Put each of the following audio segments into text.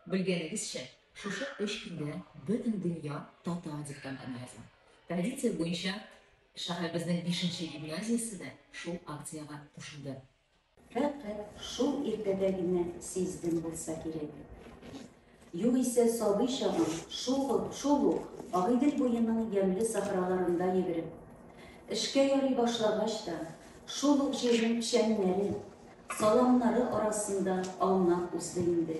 Bilgeningizçe, şuşa 3 günde bütün dünya Tatar diktantını yazgan. Tradisiya boyunca şahrimizning 5 gimnaziyasi da şu aksiyaga qo'shildi. Faqat shu ertadagina sezdim bo'lsa kerak. Yo'q esa sobiy shog'im sho'g'uq Og'idil bo'yining yamli sahrolarında yugurib, ishga yoray boshlag'achda sho'g'uq yerning pishanglari, salomlari orasida awnab uzdi indi.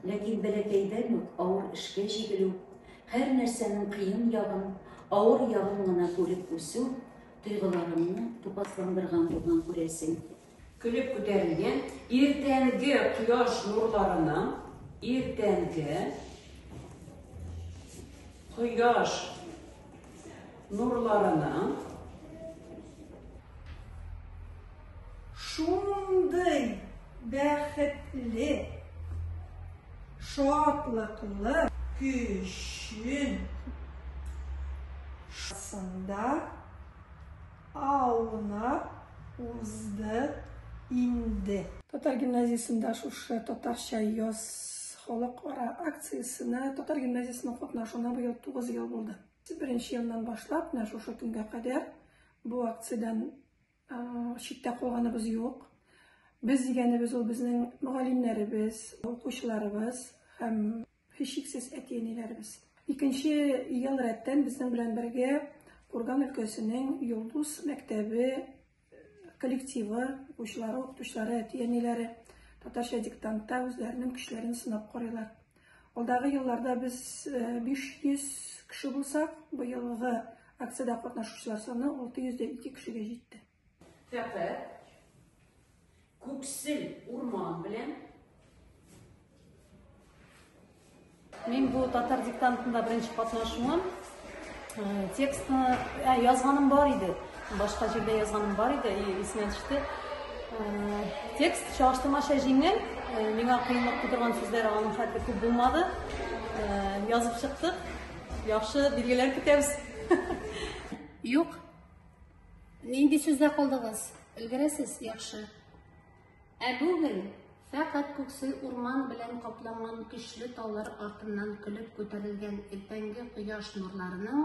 Lakin balakaydan yo'q og'ir ishga jigilib, har narsaning qiyin yog'in, og'ir yog'in g'ina ko'rib o'sib, tuyg'ularimni to'paslandırgan bo'lgan ko'rasan. Külüp ko'tarilgan ertangi quyosh nurlarini, ertangi quyosh nurlarini şunday baxtli, şadlıqlı gün aslında awnab uzdi indi. Tatar gimnaziyasida shu Tatarcha yoz xalqaro aksiyasini Tatar gimnaziyasining qatnashuvina bu yil 9 yil bo'ldi. 1-yildan boshlab shu kunga qadar bu aksiyadan chetda qolganimiz yo'q. Biz deganimiz u bizning muallimlarimiz, o'quvchilarimiz ham hech cheksiz ota-onalarimiz. 2-yil ratdan bizning bilan birga Qurgan өлкәсенең Yulduz maktabi kollektivi, o'quvchilari, ota-onalari Tatarcha diktantda o'zlarining kuchlarini sinab qaraylar. Oldagi yillarda biz 500 kishi bo'lsak, bu yilgi aksiyada qatnashuvchilar soni 602 kishiga yetdi. faqat ko'ksil o'rmon bilan Men bu Tatar diktantında birinchi qatnashuvim. Tekstni yozganim bor edi. Boshqa yerda yozganim bor edi, esimga tushdi. Tekst çalıştırmaşa jingel, menga qiyinlik tug'dirgan so'zlar onun xatti ko'p bo'lmadi. Yozib chiqdik. Yaxshi belgilar kutamiz. Yo'q. Nindi so'zlar qoldingiz? Ilgirasiz, yaxshi. Bugun faqat ko'ksil o'rmon bilan qoplangan kuchli tog'lar ortidan kulib ko'tarilgan ertangi quyosh nurlarini